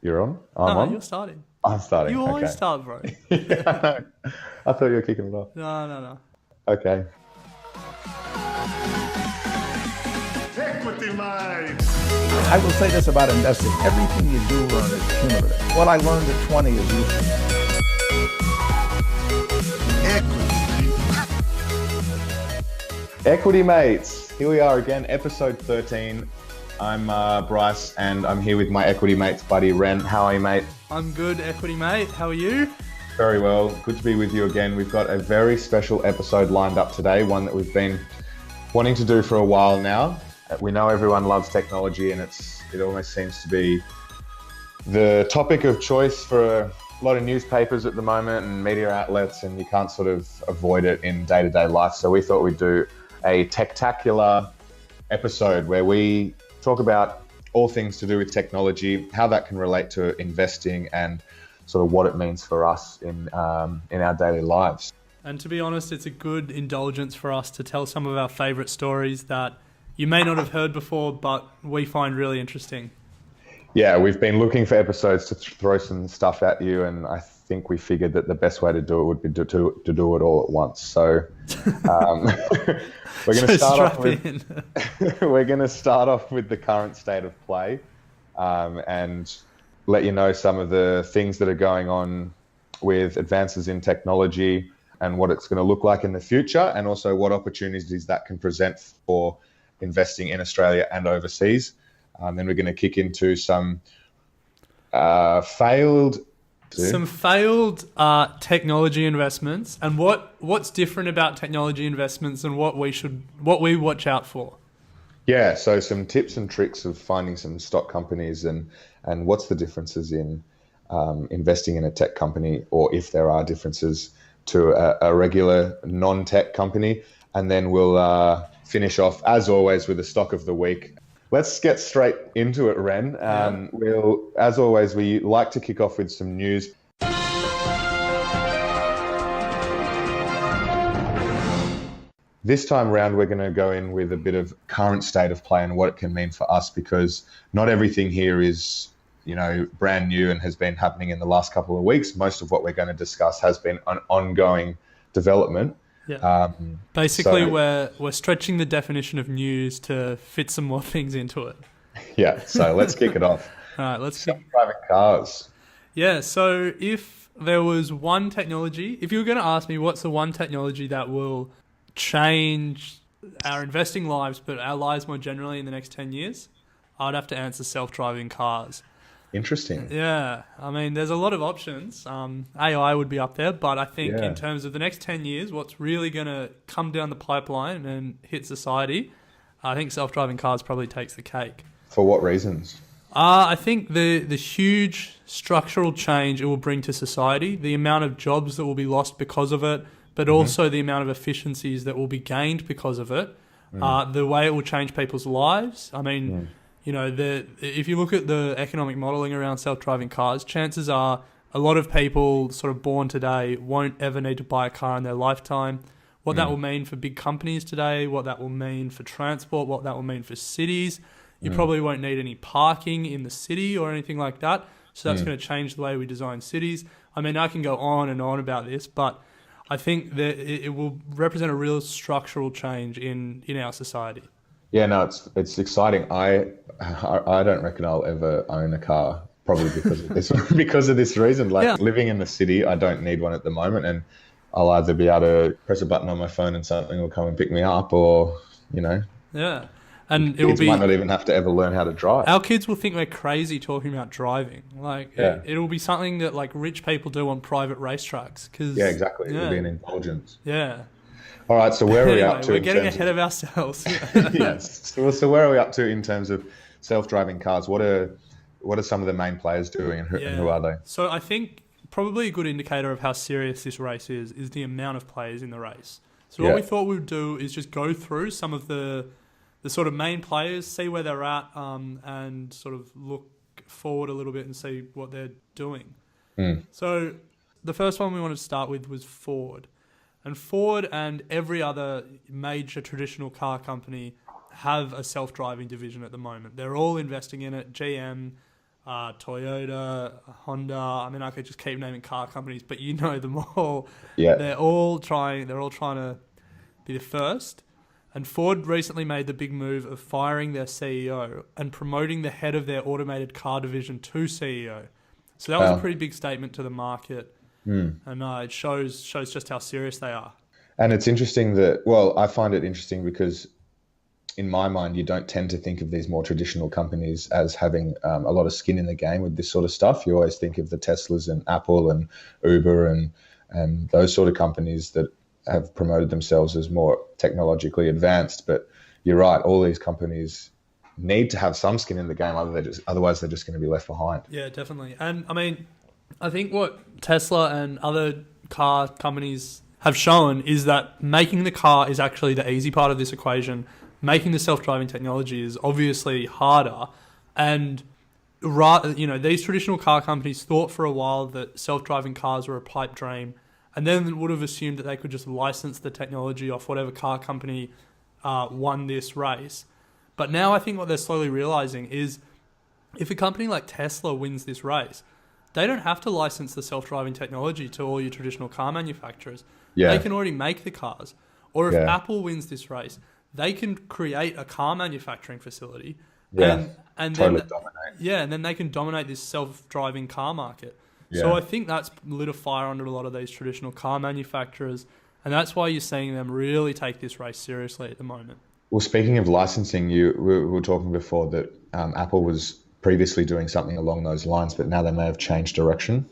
You're on? I'm No, on? you're starting. I'm starting. You always Okay. start, bro. Yeah, I know. I thought you were kicking it off. No, no, no. Okay. Equity Mate. I will say this about investing. Everything you do learn is cumulative. What I learned at 20 is useful. Equity Mates. Here we are again, episode 13. I'm Bryce, and I'm here with my Equity Mates buddy, Ren. How are you, mate? I'm good, Equity Mate. How are you? Very well. Good to be with you again. We've got a very special episode lined up today, one that we've been wanting to do for a while now. We know everyone loves technology, and it almost seems to be the topic of choice for a lot of newspapers at the moment and media outlets, and you can't sort of avoid it in day-to-day life. So we thought we'd do a techtacular episode where we talk about all things to do with technology, how that can relate to investing, and sort of what it means for us in our daily lives. And to be honest, it's a good indulgence for us to tell some of our favourite stories that you may not have heard before, but we find really interesting. Yeah, we've been looking for episodes to throw some stuff at you, and I think we figured that the best way to do it would be to do it all at once. So we're going to start off with we're going to start off with the current state of play, and let you know some of the things that are going on with advances in technology and what it's going to look like in the future, and also what opportunities that can present for investing in Australia and overseas. Then we're going to kick into some failed technology investments, and what's different about technology investments and what we watch out for. Yeah, so some tips and tricks of finding some stock companies and what's the differences in investing in a tech company, or if there are differences to a regular non-tech company. And then we'll finish off, as always, with the stock of the week. Let's get straight into it, Ren. As always, we like to kick off with some news. This time round, we're going to go in with a bit of current state of play and what it can mean for us, because not everything here is, brand new and has been happening in the last couple of weeks. Most of what we're going to discuss has been an ongoing development. Yeah. Basically, we're stretching the definition of news to fit some more things into it. Yeah. So let's kick it off. All right. Self-driving cars. Yeah. So if there was one technology, if you were going to ask me what's the one technology that will change our investing lives, but our lives more generally in the next 10 years, I'd have to answer self-driving cars. Interesting. Yeah, I mean, there's a lot of options. AI would be up there, but I think in terms of the next 10 years, what's really going to come down the pipeline and hit society, I think self-driving cars probably takes the cake. For what reasons? I think the huge structural change it will bring to society, the amount of jobs that will be lost because of it, but also the amount of efficiencies that will be gained because of it, the way it will change people's lives. I mean... if you look at the economic modelling around self-driving cars, chances are a lot of people sort of born today won't ever need to buy a car in their lifetime. What that will mean for big companies today, what that will mean for transport, what that will mean for cities. You probably won't need any parking in the city or anything like that. So that's going to change the way we design cities. I mean, I can go on and on about this, but I think that it will represent a real structural change in our society. Yeah, no, it's exciting. I don't reckon I'll ever own a car, probably because of this because of this reason. Living in the city, I don't need one at the moment, and I'll either be able to press a button on my phone and something will come and pick me up, or Yeah, and kids might not even have to ever learn how to drive. Our kids will think we're crazy talking about driving. It'll be something that rich people do on private racetracks. Yeah, exactly. It'll be an indulgence. Yeah. All right, so where are we up to? We're getting ahead of ourselves. Yes. So where are we up to in terms of self-driving cars? What are some of the main players doing, and who are they? So I think probably a good indicator of how serious this race is the amount of players in the race. So what we thought we would do is just go through some of the sort of main players, see where they're at, and sort of look forward a little bit and see what they're doing. So the first one we wanted to start with was Ford. And Ford and every other major traditional car company have a self-driving division at the moment. They're all investing in it. GM, Toyota, Honda. I mean, I could just keep naming car companies, but you know them all. Yeah. They're all trying to be the first. And Ford recently made the big move of firing their CEO and promoting the head of their automated car division to CEO. So that was a pretty big statement to the market. And it shows just how serious they are. And it's interesting that, well, I find it interesting because in my mind, you don't tend to think of these more traditional companies as having a lot of skin in the game with this sort of stuff. You always think of the Teslas and Apple and Uber and those sort of companies that have promoted themselves as more technologically advanced. But you're right, all these companies need to have some skin in the game, otherwise they're just going to be left behind. Yeah, definitely. And I mean, I think what Tesla and other car companies have shown is that making the car is actually the easy part of this equation. Making the self-driving technology is obviously harder. And these traditional car companies thought for a while that self-driving cars were a pipe dream, and then would have assumed that they could just license the technology off whatever car company won this race. But now I think what they're slowly realizing is if a company like Tesla wins this race, they don't have to license the self-driving technology to all your traditional car manufacturers. Yeah. They can already make the cars. Or if Apple wins this race, they can create a car manufacturing facility. Yeah, and totally then, dominate. Yeah, and then they can dominate this self-driving car market. Yeah. So I think that's lit a fire under a lot of these traditional car manufacturers. And that's why you're seeing them really take this race seriously at the moment. Well, speaking of licensing, we were talking before that Apple was previously doing something along those lines, but now they may have changed direction.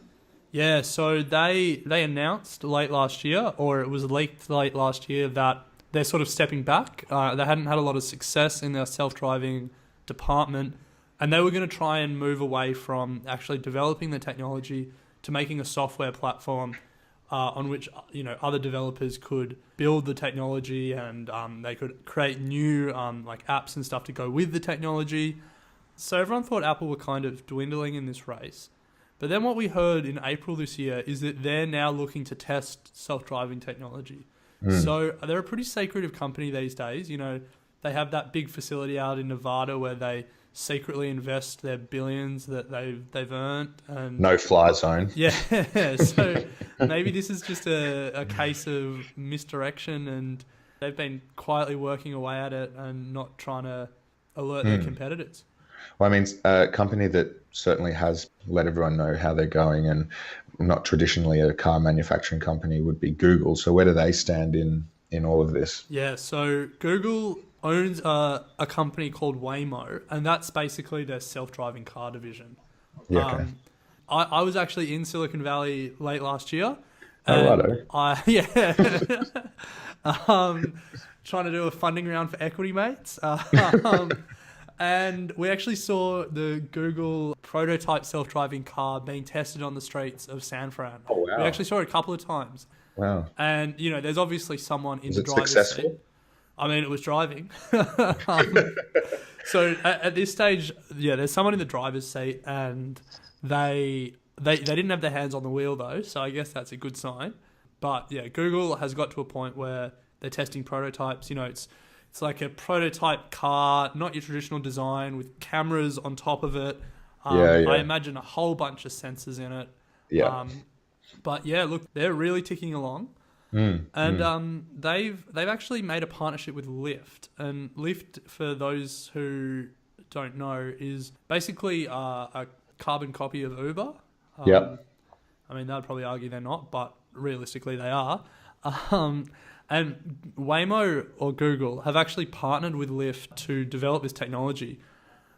Yeah, so they announced late last year, or it was leaked late last year, that they're sort of stepping back. They hadn't had a lot of success in their self-driving department, and they were going to try and move away from actually developing the technology to making a software platform on which other developers could build the technology, and they could create new like apps and stuff to go with the technology. So everyone thought Apple were kind of dwindling in this race. But then what we heard in April this year is that they're now looking to test self-driving technology. So they're a pretty secretive company these days. They have that big facility out in Nevada where they secretly invest their billions that they've earned. And No fly zone. yeah, so maybe this is just a case of misdirection, and they've been quietly working away at it and not trying to alert their competitors. Well, I mean, a company that certainly has let everyone know how they're going, and not traditionally a car manufacturing company, would be Google. So where do they stand in all of this? Yeah, so Google owns a company called Waymo, and that's basically their self-driving car division. Yeah, okay. I was actually in Silicon Valley late last year. Oh, Trying to do a funding round for Equity Mates. And we actually saw the Google prototype self-driving car being tested on the streets of San Fran. Oh, wow. We actually saw it a couple of times. Wow. And, there's obviously someone in Was the it driver's successful? seat. I mean, it was driving. So at this stage, there's someone in the driver's seat, and they didn't have their hands on the wheel, though, so I guess that's a good sign. But, Google has got to a point where they're testing prototypes. It's like a prototype car, not your traditional design, with cameras on top of it. I imagine a whole bunch of sensors in it. Yeah. But look, they're really ticking along. And they've actually made a partnership with Lyft. And Lyft, for those who don't know, is basically a carbon copy of Uber. I mean, they'd probably argue they're not, but realistically they are. And Waymo or Google have actually partnered with Lyft to develop this technology,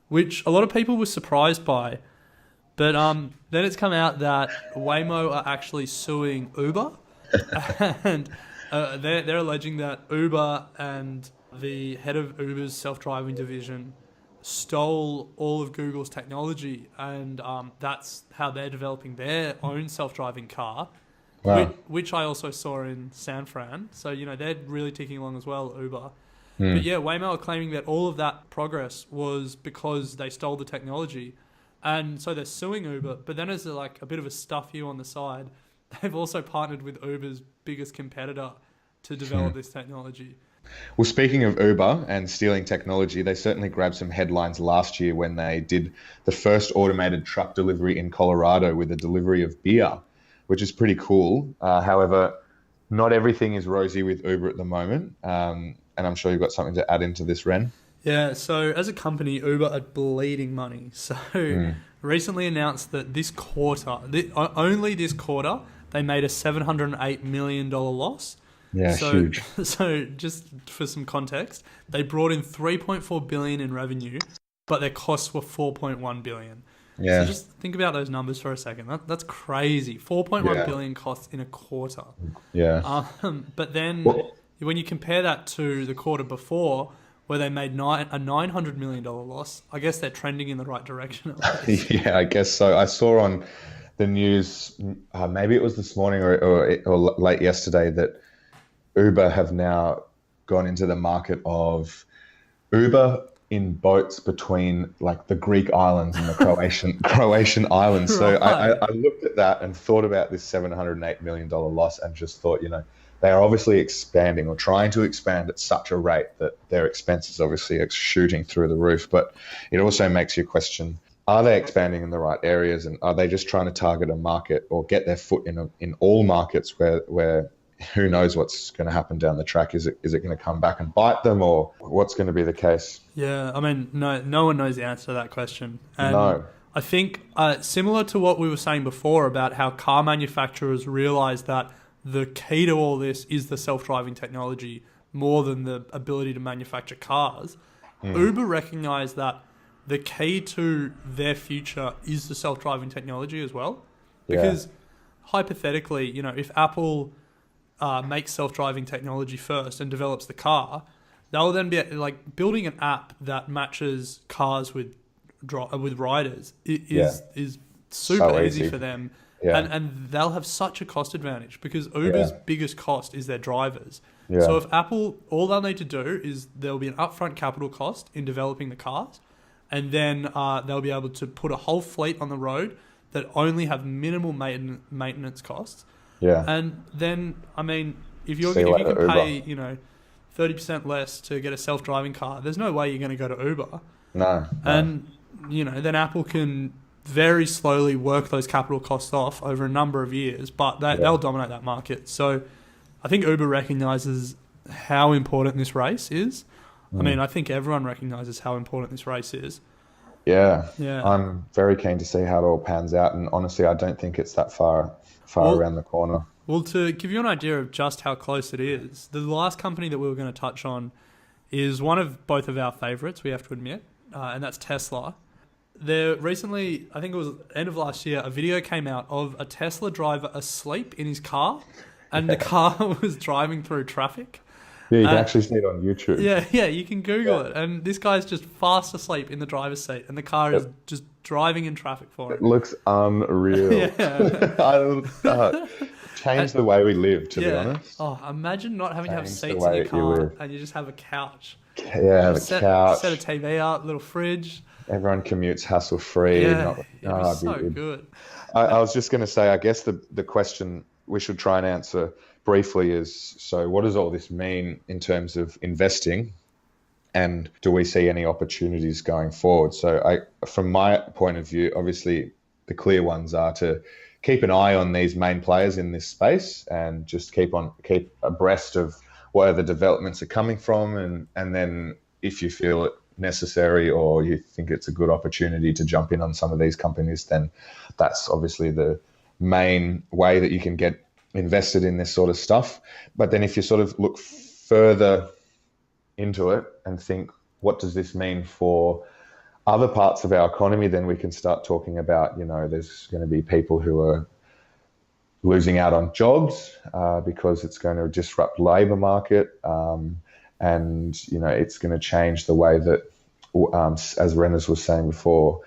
which a lot of people were surprised by. But then it's come out that Waymo are actually suing Uber, and they're alleging that Uber and the head of Uber's self-driving division stole all of Google's technology, and that's how they're developing their own self-driving car. Wow. Which I also saw in San Fran. So, they're really ticking along as well, Uber. But Waymo are claiming that all of that progress was because they stole the technology. And so they're suing Uber. But then as a bit of a stuff you on the side, they've also partnered with Uber's biggest competitor to develop this technology. Well, speaking of Uber and stealing technology, they certainly grabbed some headlines last year when they did the first automated truck delivery in Colorado with the delivery of beer, which is pretty cool. However, not everything is rosy with Uber at the moment. And I'm sure you've got something to add into this, Ren. Yeah, so as a company, Uber are bleeding money. So recently announced that this quarter, only this quarter, they made a $708 million loss. Yeah, So, huge. so just for some context, they brought in 3.4 billion in revenue, but their costs were 4.1 billion. Yeah. So just think about those numbers for a second. That's crazy. 4.1 Yeah. billion costs in a quarter. Yeah. But then Well- when you compare that to the quarter before, where they made a $900 million loss, I guess they're trending in the right direction. Yeah, I guess so. I saw on the news, maybe it was this morning or late yesterday, that Uber have now gone into the market of Uber in boats between like the Greek islands and the Croatian islands. So Right. I looked at that and thought about this $708 million loss and just thought, they are obviously expanding or trying to expand at such a rate that their expenses obviously are shooting through the roof. But it also makes you question, are they expanding in the right areas, and are they just trying to target a market or get their foot in all markets where who knows what's going to happen down the track? Is it going to come back and bite them, or what's going to be the case? Yeah, I mean, no one knows the answer to that question. And No. I think similar to what we were saying before about how car manufacturers realize that the key to all this is the self-driving technology more than the ability to manufacture cars. Uber recognized that the key to their future is the self-driving technology as well. Because hypothetically, if Apple makes self-driving technology first and develops the car, they'll then be like building an app that matches cars with riders is super So easy easy. for them. Yeah. And they'll have such a cost advantage because Uber's biggest cost is their drivers. Yeah. So if Apple, all they'll need to do is there'll be an upfront capital cost in developing the cars, and then they'll be able to put a whole fleet on the road that only have minimal maintenance costs. Yeah. And then, I mean, if you See you can later, pay, 30% less to get a self-driving car, there's no way you're going to go to Uber. No. And, then Apple can very slowly work those capital costs off over a number of years, but they'll dominate that market. So I think Uber recognizes how important this race is. I mean, I think everyone recognizes how important this race is. Yeah. Yeah. I'm very keen to see how it all pans out, and honestly, I don't think it's that far Well- around the corner. Well, to give you an idea of just how close it is, the last company that we were going to touch on is one of both of our favorites, we have to admit, and that's Tesla. There recently, I think it was end of last year, a video came out of a Tesla driver asleep in his car, and the car was driving through traffic. Yeah, you can actually see it on YouTube. Yeah, you can Google it. And this guy's just fast asleep in the driver's seat, and the car is just driving in traffic for It him. looks unreal. Yeah. Change the way we live, to be Yeah. honest. Oh, imagine not having to have Change the seats in way your you car, live. and you just have a couch. Yeah, the couch. Set a TV up, little fridge. Everyone commutes hassle-free. Yeah, it'd be it'd so be good. I was just going to say, I guess the question we should try and answer briefly is, so what does all this mean in terms of investing, and do we see any opportunities going forward? So from my point of view, obviously the clear ones are to keep an eye on these main players in this space and just keep abreast of where the developments are coming from, and then if you feel it necessary or you think it's a good opportunity to jump in on some of these companies, then that's obviously the main way that you can get invested in this sort of stuff. But then if you sort of look further into it and think, what does this mean for other parts of our economy, then we can start talking about, there's going to be people who are losing out on jobs because it's going to disrupt labour market. And, it's going to change the way that, as Rennes was saying before,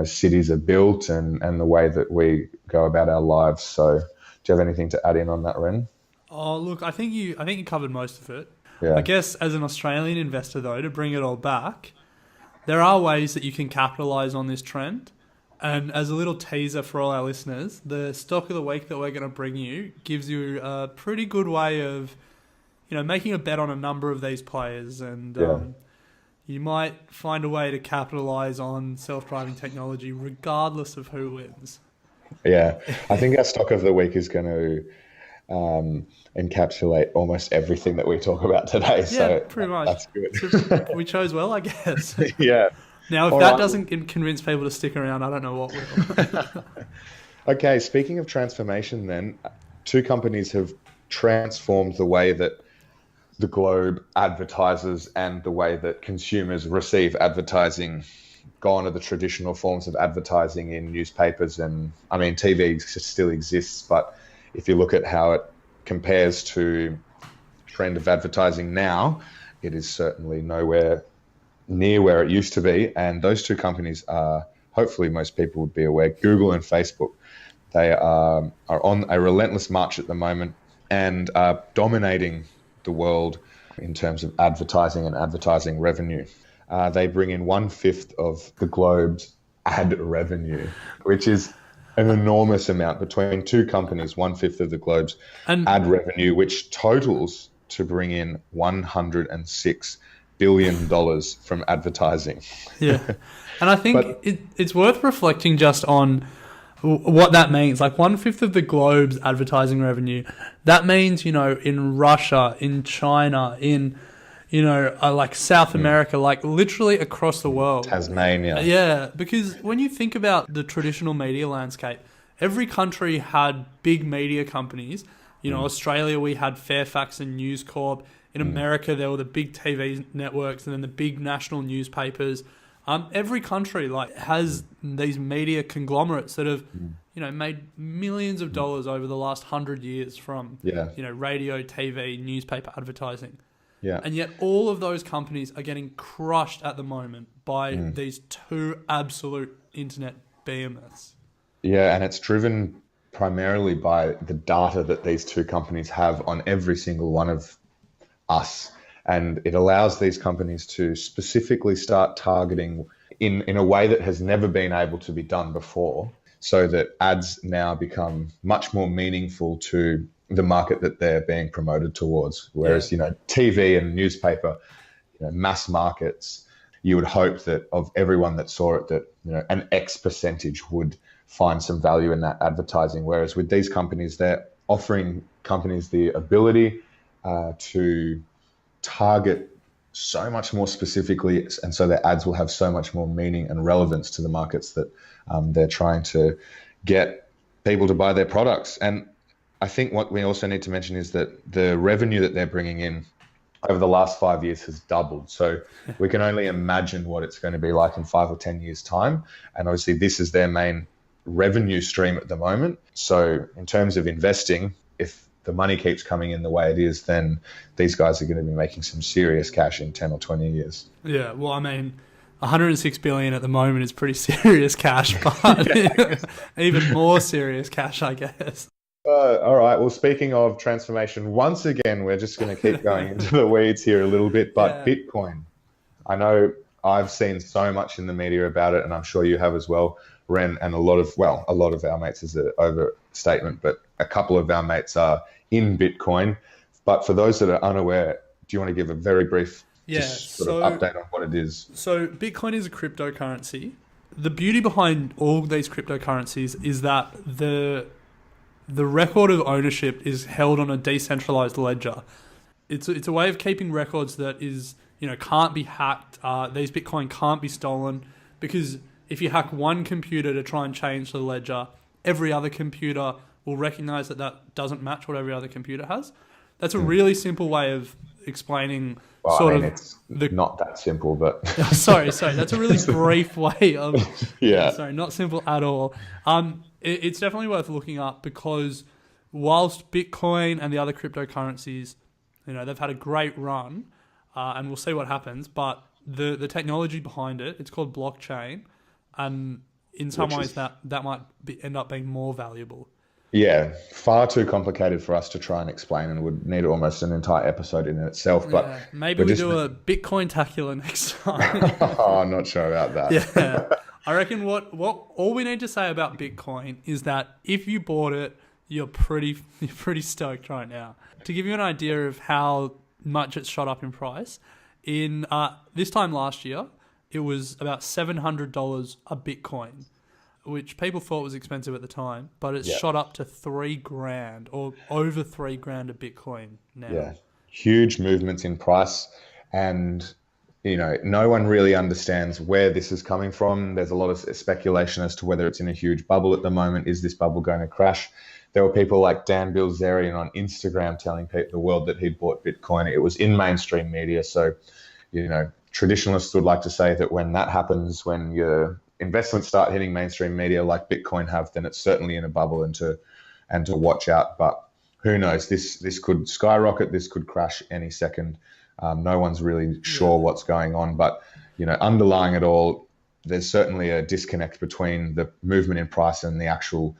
cities are built and the way that we go about our lives. So do you have anything to add in on that, Ren? Oh, look, I think you covered most of it. Yeah. I guess as an Australian investor, though, to bring it all back, there are ways that you can capitalise on this trend. And as a little teaser for all our listeners, the stock of the week that we're going to bring you gives you a pretty good way of, making a bet on a number of these players, and Yeah. you might find a way to capitalize on self-driving technology regardless of who wins. Yeah, I think our stock of the week is going to encapsulate almost everything that we talk about today. Yeah, So pretty much. that's good. So we chose well, I guess. Yeah. Now, if All that right. doesn't convince people to stick around, I don't know what will. Okay, speaking of transformation then, two companies have transformed the way that the Globe advertises and the way that consumers receive advertising, gone are the traditional forms of advertising in newspapers, and I mean TV still exists, but if you look at how it compares to trend of advertising now, it is certainly nowhere near where it used to be. And those two companies are, hopefully most people would be aware, Google and Facebook. They are on a relentless march at the moment and are dominating the world in terms of advertising and advertising revenue. They bring in 1/5 of the Globe's ad revenue, which is an enormous amount between two companies, 1/5 of the Globe's And- ad revenue, which totals to bring in $106 billion from advertising. Yeah. And I think But- it's worth reflecting just on what that means. Like 1/5 of the Globe's advertising revenue, that means, in Russia, in China, in, like South America, like literally across the world. Tasmania. Yeah, because when you think about the traditional media landscape, every country had big media companies. Australia, we had Fairfax and News Corp. In America, there were the big TV networks and then the big national newspapers. Every country has these media conglomerates that have, made millions of dollars over the last 100 years from, Yeah. Radio, TV, newspaper advertising. Yeah. And yet all of those companies are getting crushed at the moment by these two absolute internet behemoths. Yeah, and it's driven primarily by the data that these two companies have on every single one of us. And it allows these companies to specifically start targeting in a way that has never been able to be done before, so that ads now become much more meaningful to the market that they're being promoted towards. Whereas, TV and newspaper, mass markets, you would hope that of everyone that saw it, that, an X percentage would find some value in that advertising. Whereas with these companies, they're offering companies the ability to target so much more specifically, and so their ads will have so much more meaning and relevance to the markets that they're trying to get people to buy their products. And I think what we also need to mention is that the revenue that they're bringing in over the last 5 years has doubled. So we can only imagine what it's going to be like in 5 or 10 years' time. And obviously this is their main revenue stream at the moment. So in terms of investing, if the money keeps coming in the way it is, then these guys are going to be making some serious cash in 10 or 20 years. Yeah, well, I mean, 106 billion at the moment is pretty serious cash, but even more serious cash, I guess. All right. Well, speaking of transformation, once again, we're just going to keep going into the weeds here a little bit. But Yeah. Bitcoin, I know I've seen so much in the media about it, and I'm sure you have as well, Ren, and a lot of our mates is an overstatement, but a couple of our mates are in Bitcoin. But for those that are unaware, do you want to give a very brief just sort of update on what it is? So Bitcoin is a cryptocurrency. The beauty behind all these cryptocurrencies is that the record of ownership is held on a decentralized ledger. It's a way of keeping records that is, can't be hacked. These Bitcoin can't be stolen, because if you hack one computer to try and change the ledger, every other computer will recognize that doesn't match what every other computer has. That's a really simple way of explaining It's not that simple, but sorry. That's a really brief way of. Yeah. Sorry, not simple at all. It's definitely worth looking up, because whilst Bitcoin and the other cryptocurrencies, they've had a great run, and we'll see what happens. But the technology behind it, it's called blockchain, and in some ways that might end up being more valuable. Yeah, far too complicated for us to try and explain, and would need almost an entire episode in itself. But Yeah, maybe we do a Bitcoin-tacular next time. oh, I'm not sure about that. Yeah, I reckon what all we need to say about Bitcoin is that if you bought it, you're pretty stoked right now. To give you an idea of how much it's shot up in price. In this time last year, it was about $700 a Bitcoin, which people thought was expensive at the time, but it's shot up to $3,000 or over $3,000 a Bitcoin now. Yeah, huge movements in price, and no one really understands where this is coming from. There's a lot of speculation as to whether it's in a huge bubble at the moment. Is this bubble going to crash? There were people like Dan Bilzerian on Instagram telling the world that he'd bought Bitcoin. It was in mainstream media. So, traditionalists would like to say that when that happens, when your investments start hitting mainstream media like Bitcoin have, then it's certainly in a bubble and to watch out. But who knows? This could skyrocket. This could crash any second. No one's really sure what's going on. But, underlying it all, there's certainly a disconnect between the movement in price and the actual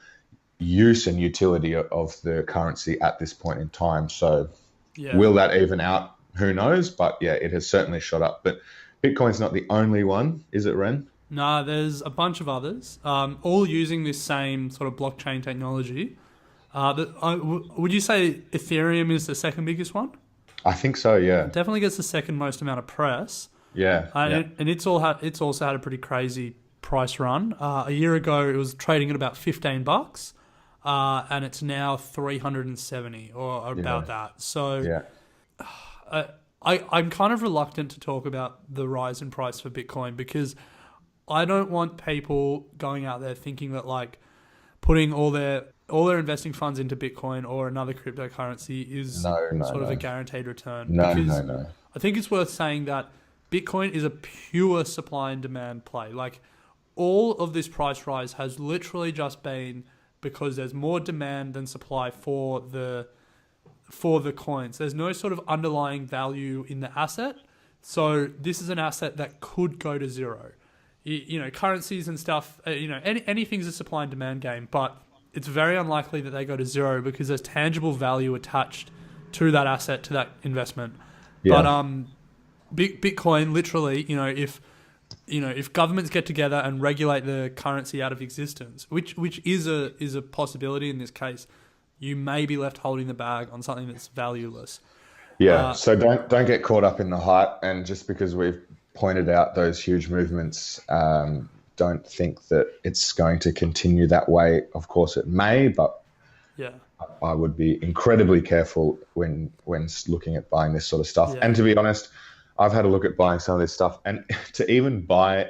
use and utility of the currency at this point in time. So will that even out? Who knows? But yeah, it has certainly shot up. But Bitcoin's not the only one, is it, Ren? No, there's a bunch of others, all using this same sort of blockchain technology. Would you say Ethereum is the second biggest one? I think so, yeah. It definitely gets the second most amount of press. Yeah. And it's also had a pretty crazy price run. A year ago, it was trading at about $15. And it's now 370 or about that. So I'm kind of reluctant to talk about the rise in price for Bitcoin because I don't want people going out there thinking that like putting all their investing funds into Bitcoin or another cryptocurrency is sort of a guaranteed return. No. I think it's worth saying that Bitcoin is a pure supply and demand play. Like all of this price rise has literally just been because there's more demand than supply for the coins. There's no sort of underlying value in the asset. So this is an asset that could go to zero. Currencies and stuff, anything's a supply and demand game, but it's very unlikely that they go to zero because there's tangible value attached to that asset, to that investment. Yeah. But Bitcoin, literally, if governments get together and regulate the currency out of existence, which is a possibility in this case, you may be left holding the bag on something that's valueless. Yeah. So don't get caught up in the hype, and just because we've pointed out those huge movements, don't think that it's going to continue that way. Of course, it may, but I would be incredibly careful when looking at buying this sort of stuff. Yeah. And to be honest, I've had a look at buying some of this stuff, and to even buy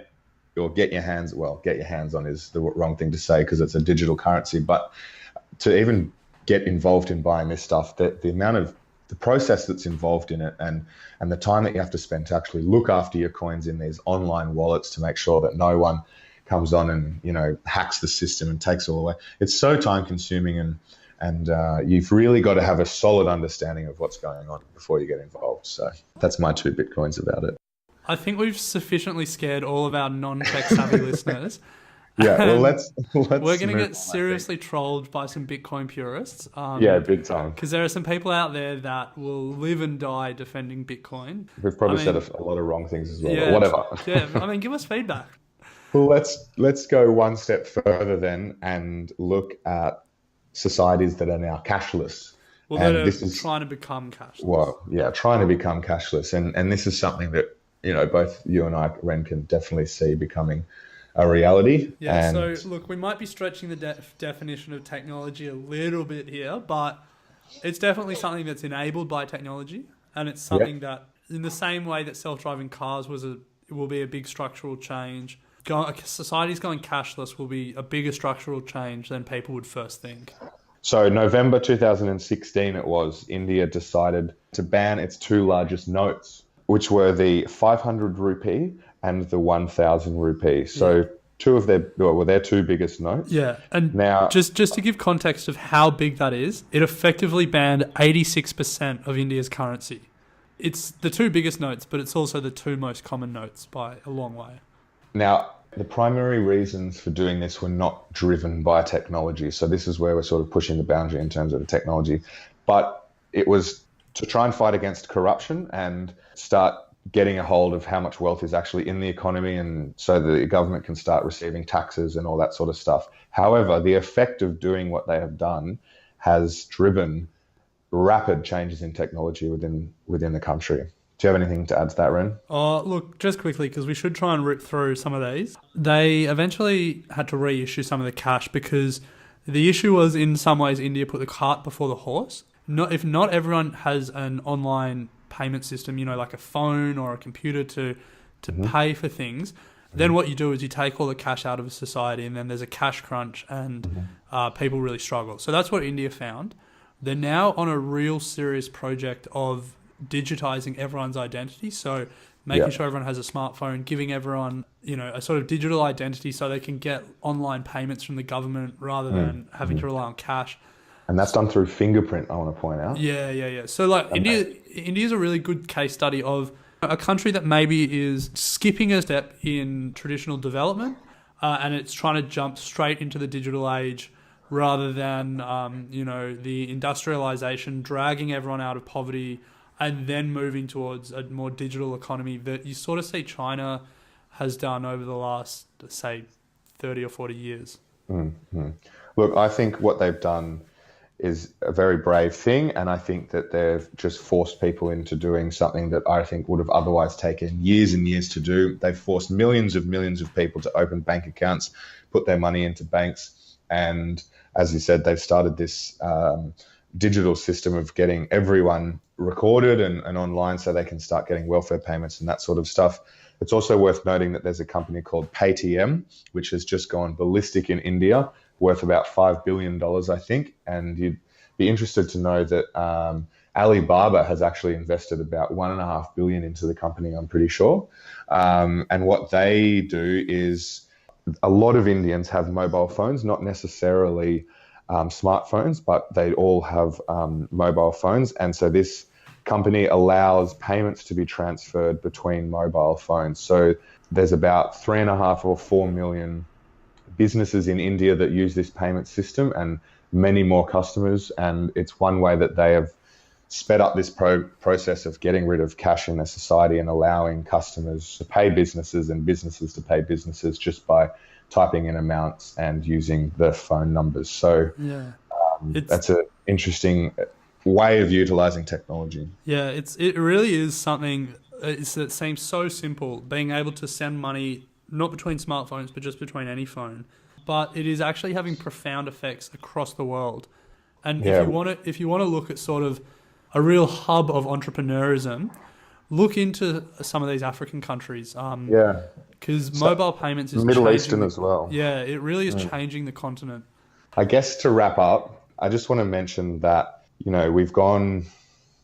or get your hands on is the wrong thing to say because it's a digital currency, but to even get involved in buying this stuff, the amount of the process that's involved in it and the time that you have to spend to actually look after your coins in these online wallets to make sure that no one comes on and hacks the system and takes it all away. It's so time consuming, and you've really got to have a solid understanding of what's going on before you get involved. So that's my 2 Bitcoins about it. I think we've sufficiently scared all of our non-tech savvy listeners. Yeah, well, let's we're going to get seriously trolled by some Bitcoin purists. Big time. Because there are some people out there that will live and die defending Bitcoin. We've probably said a lot of wrong things as well, but whatever. Give us feedback. Well, let's go one step further then and look at societies that are now cashless. Well, that are trying to become cashless. Well, yeah, trying to become cashless. And this is something that, both you and I, Ren, can definitely see becoming a reality. Yeah, so look, we might be stretching the definition of technology a little bit here, but it's definitely something that's enabled by technology, and it's something that, in the same way that self-driving cars will be a big structural change, society's going cashless will be a bigger structural change than people would first think. So November 2016 India decided to ban its 2 largest notes, which were the 500 rupee and the 1,000 rupee. So their 2 biggest notes. Yeah, and now just to give context of how big that is, it effectively banned 86% of India's currency. It's the 2 biggest notes, but it's also the 2 most common notes by a long way. Now, the primary reasons for doing this were not driven by technology. So this is where we're sort of pushing the boundary in terms of the technology. But it was to try and fight against corruption and start getting a hold of how much wealth is actually in the economy, and so the government can start receiving taxes and all that sort of stuff. However, the effect of doing what they have done has driven rapid changes in technology within the country. Do you have anything to add to that, Ren? Look, just quickly, because we should try and rip through some of these. They eventually had to reissue some of the cash because the issue was, in some ways, India put the cart before the horse. If not everyone has an online payment system, like a phone or a computer to pay for things, then what you do is you take all the cash out of a society, and then there's a cash crunch, and people really struggle. So that's what India found. They're now on a real serious project of digitizing everyone's identity. So making sure everyone has a smartphone, giving everyone, a sort of digital identity so they can get online payments from the government rather than having to rely on cash. And that's done through fingerprint, I want to point out. Yeah. So India's a really good case study of a country that maybe is skipping a step in traditional development, and it's trying to jump straight into the digital age rather than, the industrialization, dragging everyone out of poverty and then moving towards a more digital economy that you sort of see China has done over the last, say, 30 or 40 years. Mm-hmm. Look, I think what they've done is a very brave thing, and I think that they've just forced people into doing something that I think would have otherwise taken years and years to do. They've forced millions of people to open bank accounts, put their money into banks, and as you said, they've started this digital system of getting everyone recorded and online so they can start getting welfare payments and that sort of stuff. It's also worth noting that there's a company called Paytm, which has just gone ballistic in India, worth about $5 billion, I think. And you'd be interested to know that Alibaba has actually invested about $1.5 billion into the company, I'm pretty sure. And what they do is, a lot of Indians have mobile phones, not necessarily smartphones, but they all have mobile phones. And so this company allows payments to be transferred between mobile phones. So there's about 3.5 or 4 million businesses in India that use this payment system, and many more customers. And it's one way that they have sped up this process of getting rid of cash in a society and allowing customers to pay businesses and businesses to pay businesses just by typing in amounts and using the phone numbers. So that's an interesting way of utilizing technology. Yeah, it really is something that seems so simple, being able to send money not between smartphones but just between any phone. But it is actually having profound effects across the world. And if you want to look at sort of a real hub of entrepreneurism, look into some of these African countries. Because mobile payments is Middle Eastern as well. Yeah, it really is changing the continent. I guess to wrap up, I just want to mention that, we've gone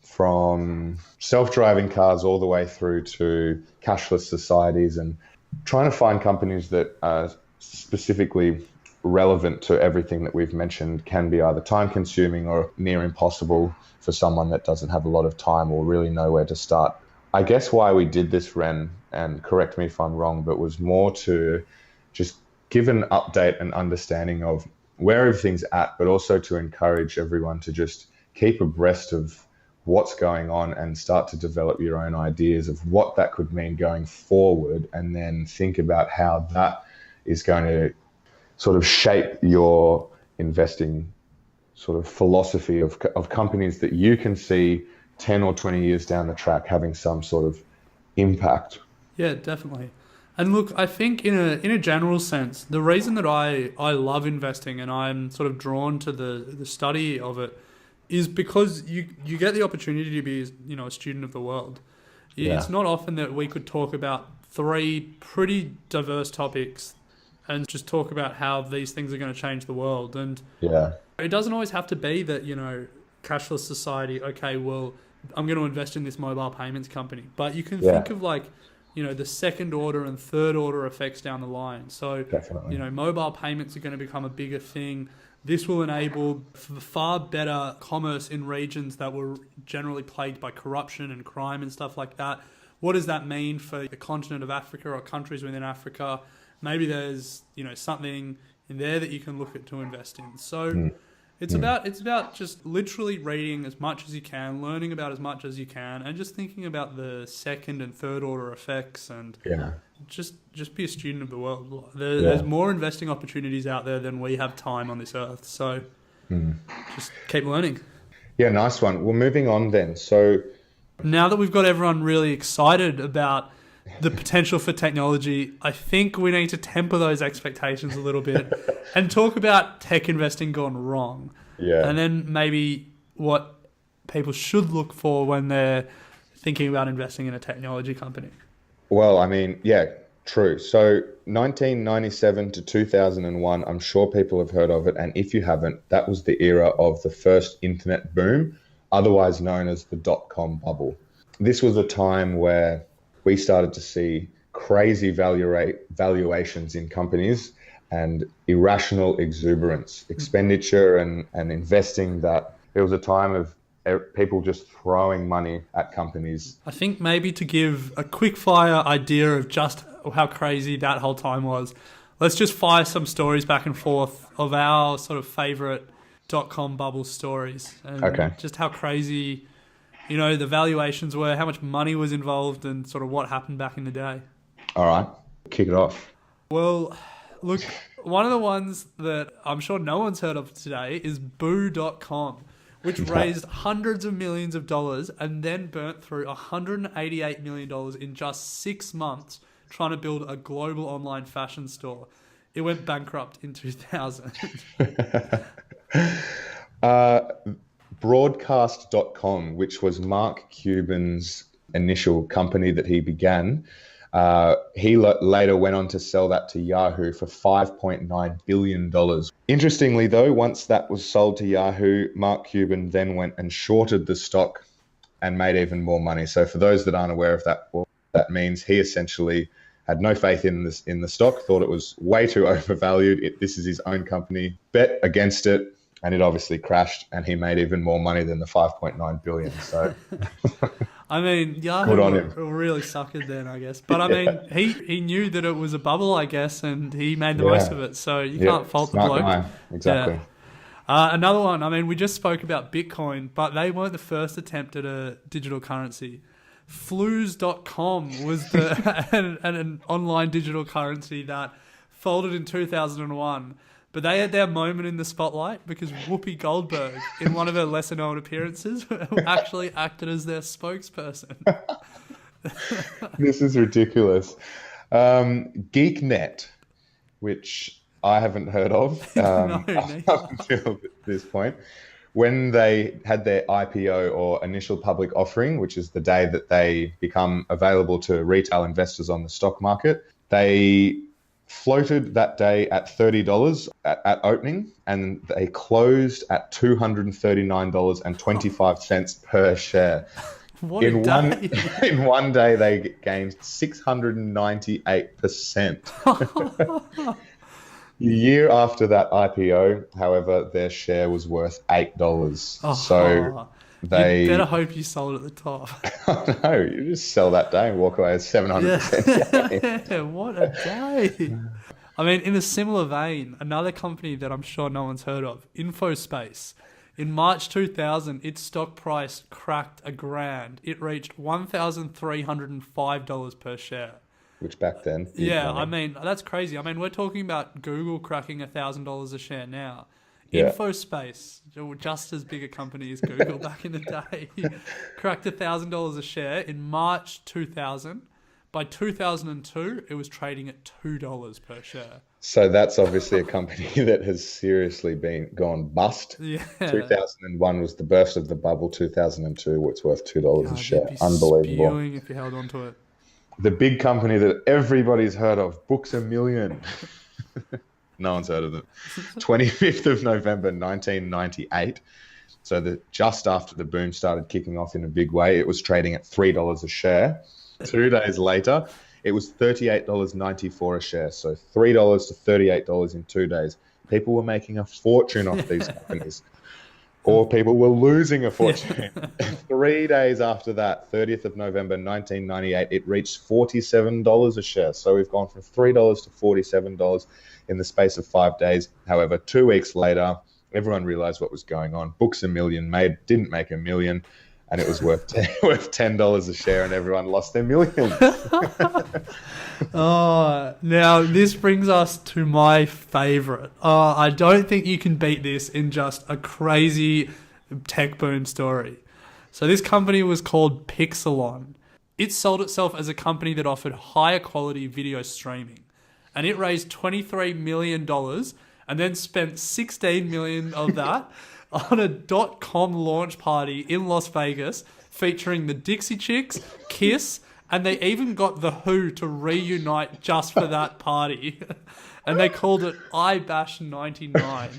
from self-driving cars all the way through to cashless societies, and trying to find companies that are specifically relevant to everything that we've mentioned can be either time-consuming or near impossible for someone that doesn't have a lot of time or really know where to start. I guess why we did this, Ren, and correct me if I'm wrong, but was more to just give an update and understanding of where everything's at, but also to encourage everyone to just keep abreast of what's going on and start to develop your own ideas of what that could mean going forward, and then think about how that is going to sort of shape your investing sort of philosophy of companies that you can see 10 or 20 years down the track having some sort of impact. Yeah, definitely. And look, I think in a general sense, the reason that I love investing and I'm sort of drawn to the study of it is because you get the opportunity to be, a student of the world. It's not often that we could talk about 3 pretty diverse topics and just talk about how these things are going to change the world. And it doesn't always have to be that, cashless society, okay, well, I'm going to invest in this mobile payments company. But you can think of the second order and third order effects down the line. So, definitely. Mobile payments are going to become a bigger thing. This will enable far better commerce in regions that were generally plagued by corruption and crime and stuff like that. What does that mean for the continent of Africa or countries within Africa? Maybe there's, something in there that you can look at to invest in. So it's about just literally reading as much as you can, learning about as much as you can, and just thinking about the second and third order effects, and just be a student of the world. There's more investing opportunities out there than we have time on this earth. So just keep learning. Yeah, nice one. Well, moving on then. So, Now that we've got everyone really excited about the potential for technology, I think we need to temper those expectations a little bit and talk about tech investing gone wrong. yeah. And then maybe what people should look for when they're thinking about investing in a technology company. Well, I mean, yeah, true. So 1997 to 2001, I'm sure people have heard of it. And if you haven't, that was the era of the first internet boom, otherwise known as the dot-com bubble. This was a time where we started to see crazy valuations in companies and irrational exuberance, expenditure and investing, that it was a time of people just throwing money at companies. I think maybe to give a quick fire idea of just how crazy that whole time was, let's just fire some stories back and forth of our sort of favorite dot-com bubble stories and Okay. just how crazy, you know, the valuations were, how much money was involved, and sort of what happened back in the day. All right, kick it off. Well, look, one of the ones that I'm sure no one's heard of today is Boo.com, which raised hundreds of millions of dollars and then burnt through $188 million in just 6 months trying to build a global online fashion store. It went bankrupt in 2000. Broadcast.com, which was Mark Cuban's initial company that he began, he later went on to sell that to Yahoo for $5.9 billion. Interestingly, though, once that was sold to Yahoo, Mark Cuban then went and shorted the stock and made even more money. So for those that aren't aware of that, what that means, he essentially had no faith in the stock, thought it was way too overvalued. This is his own company, bet against it, and it obviously crashed, and he made even more money than the $5.9 billion. So I mean, Yahoo really suckered then, I guess. But I mean, he knew that it was a bubble, I guess, and he made the most of it. So you can't fault the bloke. Guy. Exactly. Yeah. Another one, I mean, we just spoke about Bitcoin, but they weren't the first attempt at a digital currency. Flues.com was an online digital currency that folded in 2001. But they had their moment in the spotlight because Whoopi Goldberg, in one of her lesser-known appearances, actually acted as their spokesperson. This is ridiculous. GeekNet, which I haven't heard of up until this point, when they had their IPO, or initial public offering, which is the day that they become available to retail investors on the stock market, they floated that day at $30 at opening, and they closed at $239.25 per share. What a day. In one day, they gained 698%. The year after that IPO, however, their share was worth $8. So they... You better hope you sold at the top. No, you just sell that day and walk away with 700%. Yeah, what a day. I mean, in a similar vein, another company that I'm sure no one's heard of, InfoSpace. In March 2000, its stock price cracked $1,000. It reached $1,305 per share. Which back then... Yeah, I mean, that's crazy. I mean, we're talking about Google cracking $1,000 a share now. Yeah. InfoSpace, just as big a company as Google back in the day, cracked $1,000 a share in March 2000. By 2002, it was trading at $2 per share. So that's obviously a company that has seriously gone bust. Yeah. 2001 was the burst of the bubble. 2002, it's worth $2 a share. You'd be Unbelievable. spewing if you held on to it. The big company that everybody's heard of, Books A Million. No one's heard of them. 25th of November, 1998. So just after the boom started kicking off in a big way, it was trading at $3 a share. 2 days later, it was $38.94 a share. So $3 to $38 in 2 days. People were making a fortune off these companies. Or people were losing a fortune. 3 days after that, 30th of November, 1998, it reached $47 a share. So we've gone from $3 to $47 in the space of 5 days. However, 2 weeks later, everyone realized what was going on. Books A Million didn't make $1 million, and it was worth $10 a share, and everyone lost their millions. Now this brings us to my favorite. I don't think you can beat this in just a crazy tech boom story. So this company was called Pixelon. It sold itself as a company that offered higher quality video streaming. And it raised $23 million and then spent $16 million of that on a .com launch party in Las Vegas featuring the Dixie Chicks, Kiss, and they even got The Who to reunite just for that party. And they called it iBash 99.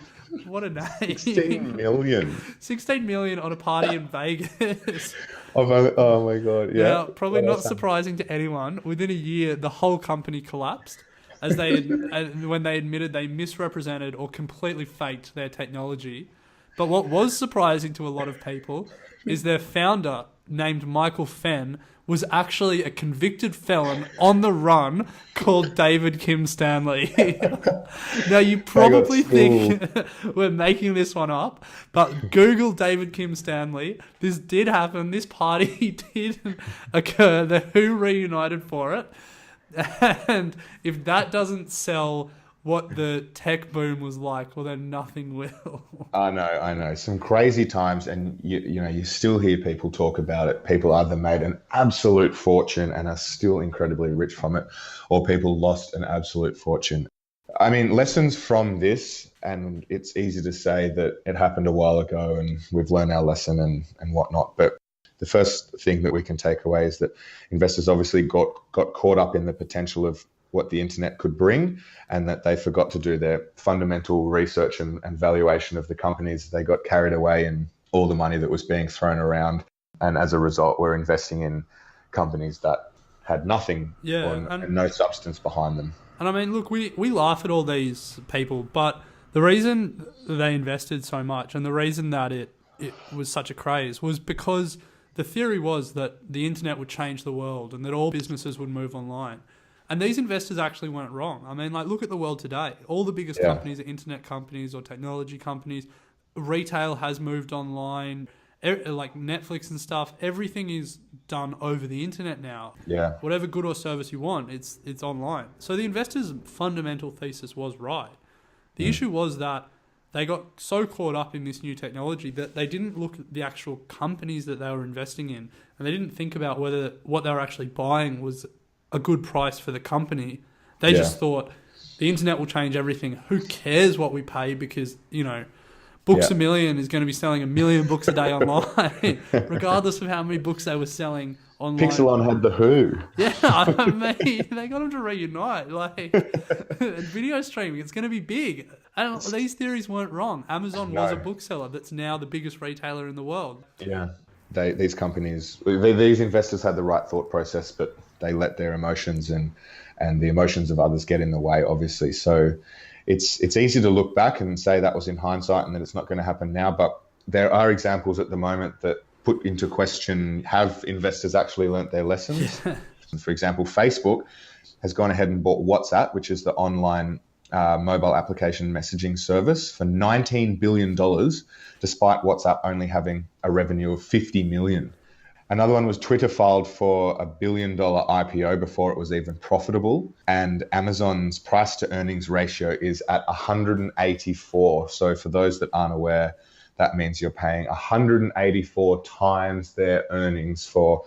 What a name. 16 million. 16 million on a party in Vegas. Oh my God. Yeah. Now, probably not surprising to anyone, within a year, the whole company collapsed as when they admitted they misrepresented or completely faked their technology. But what was surprising to a lot of people is their founder, named Michael Fenn, was actually a convicted felon on the run called David Kim Stanley. Now, you probably think we're making this one up, but Google David Kim Stanley. This did happen. This party did occur. The Who reunited for it. And if that doesn't sell what the tech boom was like, well, then nothing will. I know. Some crazy times, and you still hear people talk about it. People either made an absolute fortune and are still incredibly rich from it, or people lost an absolute fortune. I mean, lessons from this, and it's easy to say that it happened a while ago and we've learned our lesson and whatnot, but the first thing that we can take away is that investors obviously got caught up in the potential of what the internet could bring, and that they forgot to do their fundamental research and valuation of the companies. They got carried away in all the money that was being thrown around, and as a result, we're investing in companies that had nothing and no substance behind them. And I mean, look, we laugh at all these people, but the reason they invested so much and the reason that it was such a craze was because the theory was that the internet would change the world and that all businesses would move online. And these investors actually weren't wrong. I mean, like, look at the world today. All the biggest companies are internet companies or technology companies. Retail has moved online, like Netflix and stuff. Everything is done over the internet now. Yeah. Whatever good or service you want, it's online. So the investors' fundamental thesis was right. The issue was that they got so caught up in this new technology that they didn't look at the actual companies that they were investing in, and they didn't think about whether what they were actually buying was a good price for the company. They just thought the internet will change everything. Who cares what we pay? Because, Books A Million is going to be selling 1 million books a day online, regardless of how many books they were selling online. Pixelon had The Who. Yeah, I mean, they got them to reunite. Like, video streaming, it's going to be big. And these theories weren't wrong. Amazon was a bookseller that's now the biggest retailer in the world. Yeah. These investors had the right thought process, but they let their emotions and the emotions of others get in the way, obviously. So it's easy to look back and say that was in hindsight and that it's not going to happen now. But there are examples at the moment that put into question, have investors actually learnt their lessons? Yeah. For example, Facebook has gone ahead and bought WhatsApp, which is the online mobile application messaging service, for $19 billion, despite WhatsApp only having a revenue of $50 million. Another one was Twitter filed for a $1 billion IPO before it was even profitable. And Amazon's price to earnings ratio is at 184. So for those that aren't aware, that means you're paying 184 times their earnings for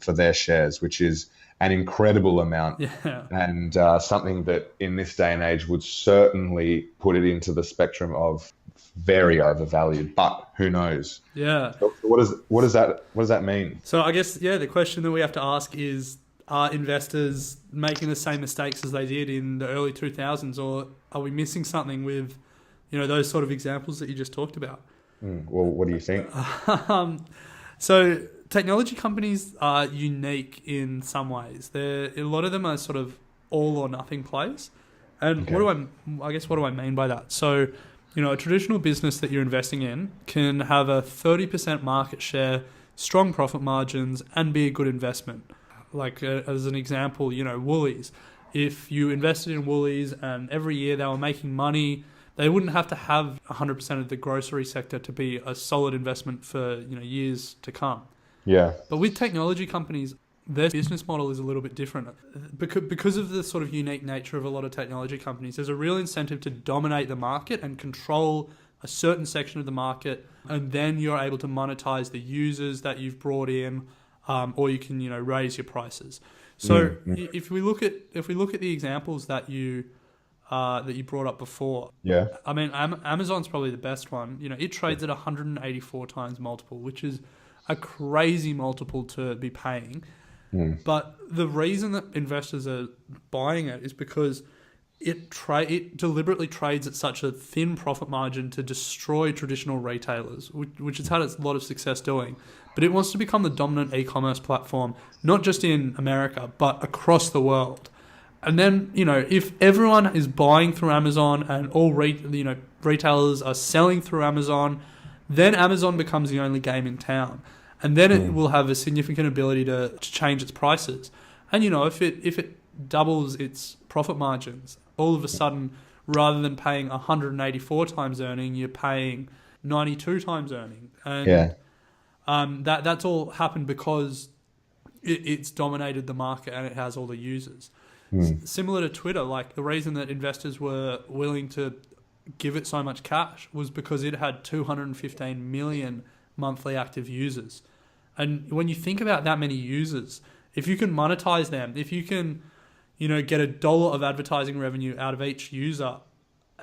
their shares, which is an incredible amount. Yeah. And something that in this day and age would certainly put it into the spectrum of very overvalued, but who knows? Yeah. So what does that mean? So I guess, the question that we have to ask is, are investors making the same mistakes as they did in the early 2000s, or are we missing something with, those sort of examples that you just talked about? Well, what do you think? So technology companies are unique in some ways. A lot of them are sort of all or nothing plays. And what do I mean by that? So, a traditional business that you're investing in can have a 30% market share, strong profit margins, and be a good investment. Like as an example, Woolies. If you invested in Woolies and every year they were making money, they wouldn't have to have 100% of the grocery sector to be a solid investment for years to come. Yeah. But with technology companies, their business model is a little bit different. Because of the sort of unique nature of a lot of technology companies, there's a real incentive to dominate the market and control a certain section of the market, and then you're able to monetize the users that you've brought in, or you can raise your prices. So if we look at the examples that you brought up before, I mean Amazon's probably the best one. It trades at 184 times multiple, which is a crazy multiple to be paying. But the reason that investors are buying it is because it deliberately trades at such a thin profit margin to destroy traditional retailers, which it's had a lot of success doing. But it wants to become the dominant e-commerce platform, not just in America, but across the world. And then, if everyone is buying through Amazon and all retailers are selling through Amazon, then Amazon becomes the only game in town. And then it will have a significant ability to change its prices. And, if it doubles its profit margins, all of a sudden, rather than paying 184 times earning, you're paying 92 times earning. And that's all happened because it's dominated the market and it has all the users. Similar to Twitter, like the reason that investors were willing to give it so much cash was because it had 215 million monthly active users. And when you think about that many users, if you can monetize them, if you can, get $1 of advertising revenue out of each user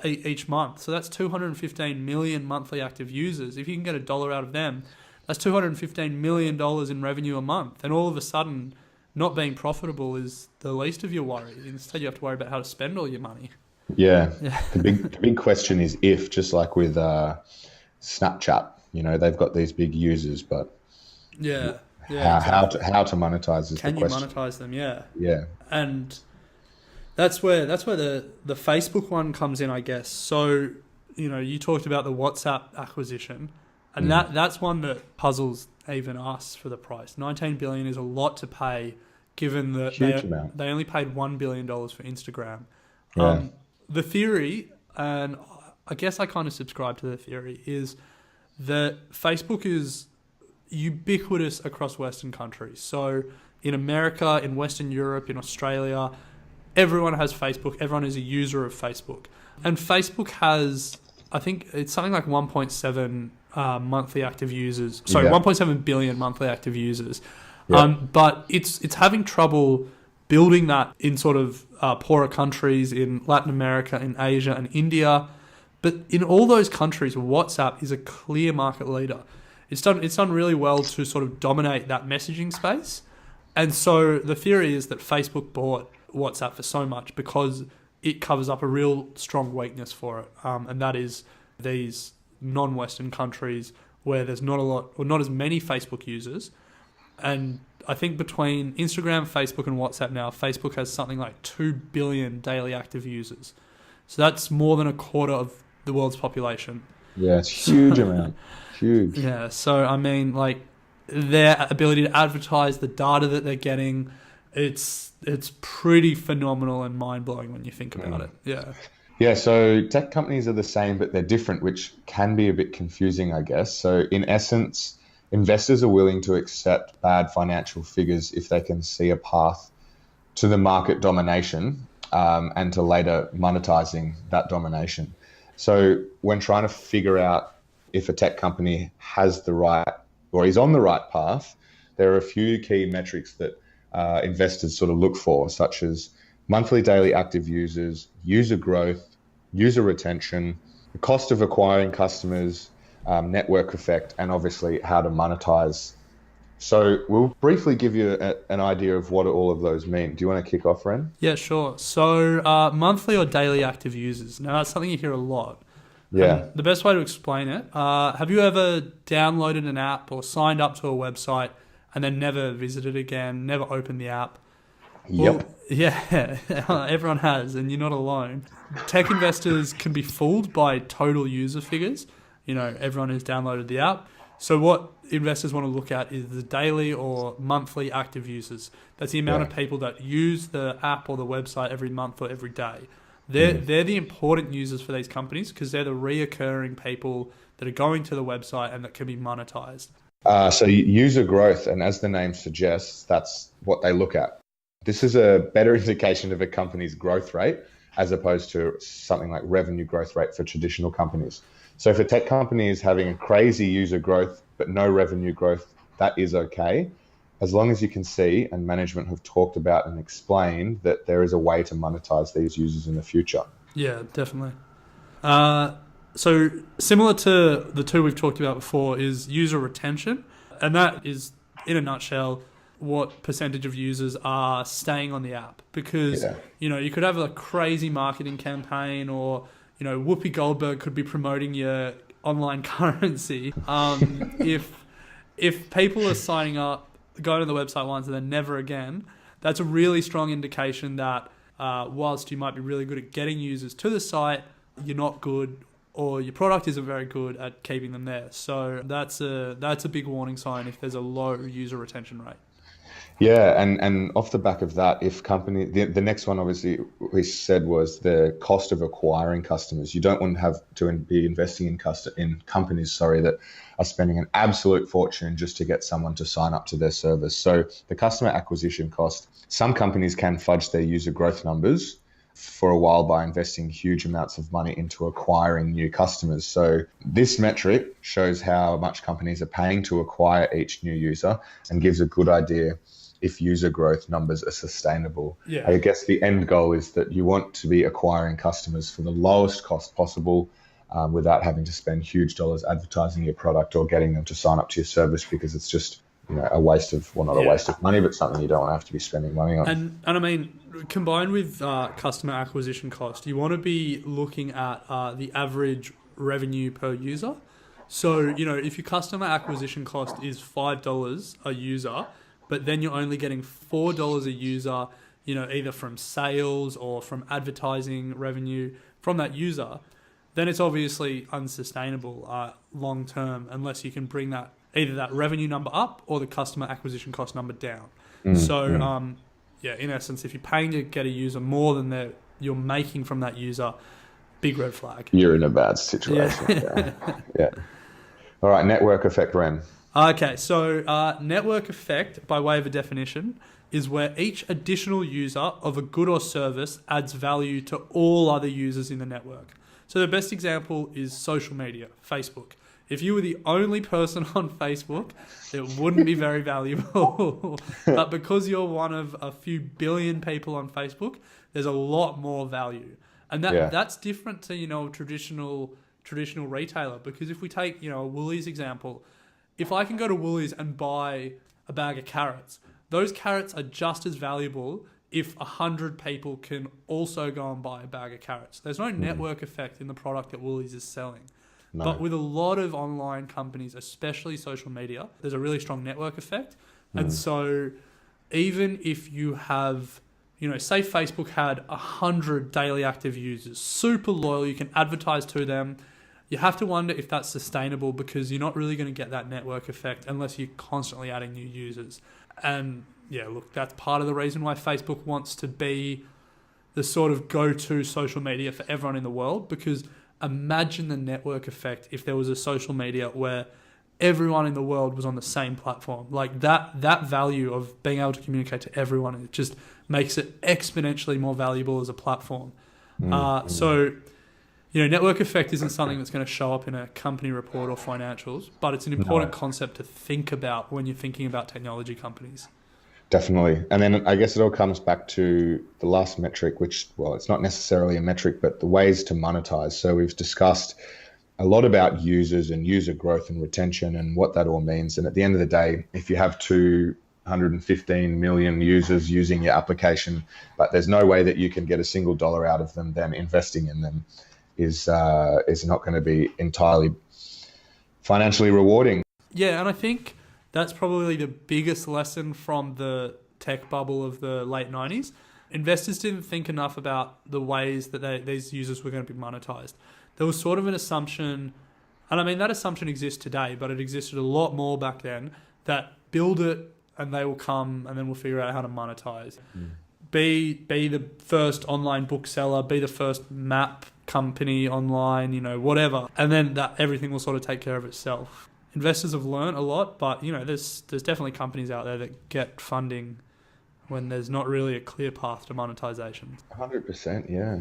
each month, so that's 215 million monthly active users. If you can get $1 out of them, that's $215 million in revenue a month. And all of a sudden, not being profitable is the least of your worry. Instead, you have to worry about how to spend all your money. Yeah. The big question is if, just like with Snapchat, they've got these big users, but how to monetize is Can the you question. monetize them? Yeah. And that's where the Facebook one comes in, I guess. So, you talked about the WhatsApp acquisition, and that's one that puzzles even us for the price. 19 billion is a lot to pay, given that they only paid $1 billion for Instagram. The theory, and I guess I kind of subscribe to the theory, is that Facebook is ubiquitous across Western countries. So in America, in Western Europe, in Australia, everyone has Facebook. Everyone is a user of Facebook. And Facebook has, I think it's something like 1.7 monthly active users. Sorry, 1.7 billion monthly active users. But it's having trouble building that in sort of poorer countries in Latin America, in Asia and India. But in all those countries, WhatsApp is a clear market leader. It's done really well to sort of dominate that messaging space. And so the theory is that Facebook bought WhatsApp for so much because it covers up a real strong weakness for it. And that is these non-Western countries where there's not a lot or not as many Facebook users. And I think between Instagram, Facebook and WhatsApp now, Facebook has something like 2 billion daily active users. So that's more than a quarter of the world's population. Yeah, it's a huge amount. Huge. Yeah, so I mean, like, their ability to advertise, the data that they're getting, it's pretty phenomenal and mind-blowing when you think about it. Yeah, so tech companies are the same, but they're different, which can be a bit confusing, I guess. So in essence, investors are willing to accept bad financial figures if they can see a path to the market domination and to later monetizing that domination. So when trying to figure out if a tech company has the right or is on the right path, there are a few key metrics that investors sort of look for, such as monthly daily active users, user growth, user retention, the cost of acquiring customers, network effect, and obviously how to monetize. So we'll briefly give you an idea of what all of those mean. Do you want to kick off, Ren? Yeah, sure. So monthly or daily active users. Now, that's something you hear a lot. Yeah. The best way to explain it, have you ever downloaded an app or signed up to a website and then never visited again, never opened the app? Yep. Well, yeah, everyone has, and you're not alone. Tech investors can be fooled by total user figures. Everyone has downloaded the app. So what investors want to look at is the daily or monthly active users. That's the amount of people that use the app or the website every month or every day. They're the important users for these companies because they're the reoccurring people that are going to the website and that can be monetized. So user growth, and as the name suggests, that's what they look at. This is a better indication of a company's growth rate as opposed to something like revenue growth rate for traditional companies. So if a tech company is having a crazy user growth but no revenue growth, that is okay, as long as you can see, and management have talked about and explained, that there is a way to monetize these users in the future. Yeah, definitely. So similar to the two we've talked about before is user retention. And that is, in a nutshell, what percentage of users are staying on the app. Because, you could have a crazy marketing campaign, or, Whoopi Goldberg could be promoting your online currency. If people are signing up, going to the website once and then never again, that's a really strong indication that whilst you might be really good at getting users to the site, you're not good, or your product isn't very good at keeping them there. So that's a big warning sign if there's a low user retention rate. Yeah, and off the back of that, if the next one obviously we said was the cost of acquiring customers. You don't want to have to be investing in companies, that are spending an absolute fortune just to get someone to sign up to their service. So the customer acquisition cost, some companies can fudge their user growth numbers for a while by investing huge amounts of money into acquiring new customers. So this metric shows how much companies are paying to acquire each new user and gives a good idea if user growth numbers are sustainable. Yeah. I guess the end goal is that you want to be acquiring customers for the lowest cost possible, without having to spend huge dollars advertising your product or getting them to sign up to your service, because it's just a waste of, not a waste of money, but something you don't want to have to be spending money on. And I mean, combined with customer acquisition cost, you want to be looking at the average revenue per user. So, if your customer acquisition cost is $5 a user, but then you're only getting $4 a user, either from sales or from advertising revenue from that user, then it's obviously unsustainable long term, unless you can bring either that revenue number up or the customer acquisition cost number down. In essence, if you're paying to get a user more than you're making from that user, big red flag. You're in a bad situation. Yeah. All right, network effect, Ren. Okay, so network effect, by way of a definition, is where each additional user of a good or service adds value to all other users in the network. So the best example is social media, Facebook. If you were the only person on Facebook, it wouldn't be very valuable. But because you're one of a few billion people on Facebook, there's a lot more value. And that's different to, a traditional retailer. Because if we take, a Woolies example, if I can go to Woolies and buy a bag of carrots, those carrots are just as valuable if 100 people can also go and buy a bag of carrots. There's no network effect in the product that Woolies is selling. No. But with a lot of online companies, especially social media, there's a really strong network effect. And so even if you have, say Facebook had 100 daily active users, super loyal, you can advertise to them. You have to wonder if that's sustainable, because you're not really going to get that network effect unless you're constantly adding new users. And that's part of the reason why Facebook wants to be the sort of go-to social media for everyone in the world, because imagine the network effect if there was a social media where everyone in the world was on the same platform. Like that value of being able to communicate to everyone, it just makes it exponentially more valuable as a platform. So network effect isn't something that's going to show up in a company report or financials, but it's an important concept to think about when you're thinking about technology companies. Definitely. And then I guess it all comes back to the last metric, which, it's not necessarily a metric, but the ways to monetize. So we've discussed a lot about users and user growth and retention and what that all means. And at the end of the day, if you have 215 million users using your application, but there's no way that you can get a single dollar out of them, then investing in them is not going to be entirely financially rewarding. Yeah, and I think that's probably the biggest lesson from the tech bubble of the late 90s. Investors didn't think enough about the ways that these users were going to be monetized. There was sort of an assumption, and I mean that assumption exists today, but it existed a lot more back then, that build it and they will come and then we'll figure out how to monetize. Be the first online bookseller, be the first map company online, whatever. And then that everything will sort of take care of itself. Investors have learned a lot, but there's definitely companies out there that get funding when there's not really a clear path to monetization. 100%, yeah.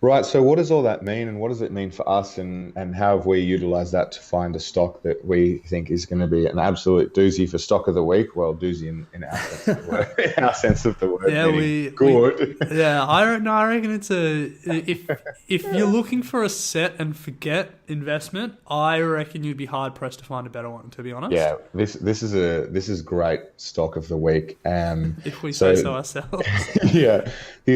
Right. So what does all that mean, and what does it mean for us, and how have we utilized that to find a stock that we think is going to be an absolute doozy for stock of the week? Well, doozy in our sense of the word, in our sense of the word, Yeah, meaning good. yeah, I reckon it's if you're looking for a set and forget investment, I reckon you'd be hard pressed to find a better one. To be honest, Yeah, this is great stock of the week. if we So say so ourselves. yeah,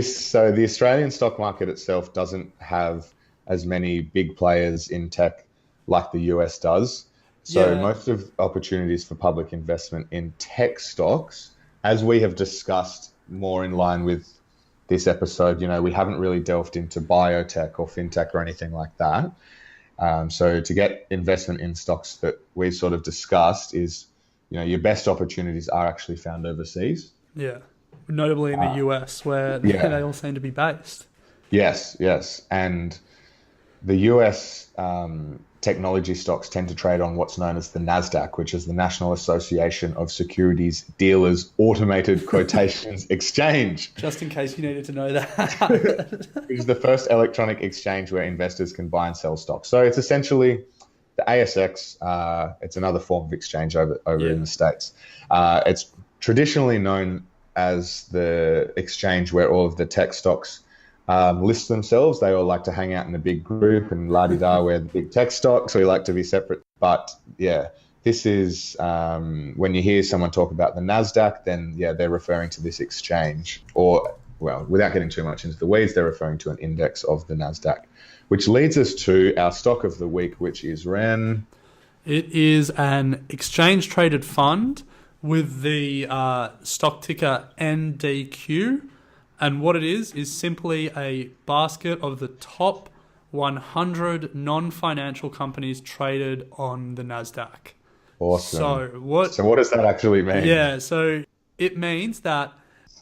so the Australian stock market itself doesn't have as many big players in tech like the US does. So Yeah. most of opportunities for public investment in tech stocks, as we have discussed more in line with this episode, we haven't really delved into biotech or fintech or anything like that. So to get investment in stocks that we've sort of discussed is, your best opportunities are actually found overseas. Yeah, notably in the US, where yeah. they all seem to be based. Yes, yes. And the US technology stocks tend to trade on what's known as the NASDAQ, which is the National Association of Securities Dealers Automated Quotations Exchange. Just in case you needed to know that. Which is the first electronic exchange where investors can buy and sell stocks. So it's essentially the ASX. It's another form of exchange over in the States. It's traditionally known as the exchange where all of the tech stocks list themselves. They all like to hang out in a big group and la-di-da, we're the big tech stocks. We like to be separate. But yeah, this is when you hear someone talk about the NASDAQ, then yeah, they're referring to this exchange. Or, well, without getting too much into the weeds, they're referring to an index of the NASDAQ. Which leads us to our stock of the week, which is Ren. It is an exchange-traded fund with the stock ticker NDQ. And what it is simply a basket of the top 100 non-financial companies traded on the NASDAQ. Awesome. So what does that actually mean? Yeah, so it means that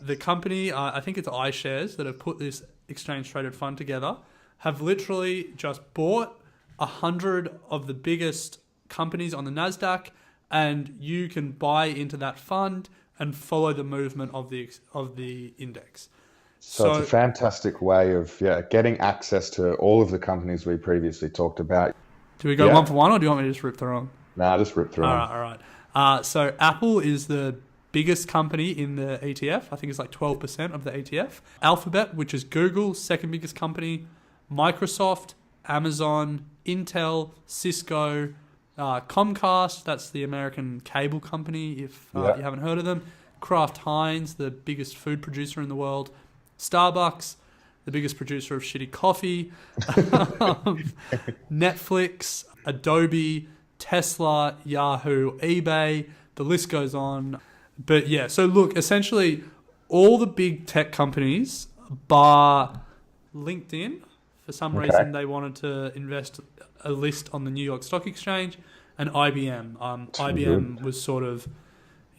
the company, I think it's iShares that have put this exchange-traded fund together, have literally just bought 100 of the biggest companies on the NASDAQ, and you can buy into that fund and follow the movement of the index. So it's a fantastic way of getting access to all of the companies we previously talked about. Do we go one for one, or do you want me to just rip through them? Nah, just rip through them. All right. So Apple is the biggest company in the ETF. I think it's like 12% of the ETF. Alphabet, which is Google, second biggest company. Microsoft, Amazon, Intel, Cisco, Comcast, that's the American cable company, if you haven't heard of them. Kraft Heinz, the biggest food producer in the world. Starbucks, the biggest producer of shitty coffee. Netflix, Adobe, Tesla, Yahoo, eBay, the list goes on. But yeah, so look, essentially all the big tech companies bar LinkedIn. For some reason, they wanted to invest a list on the New York Stock Exchange, and IBM. IBM was sort of,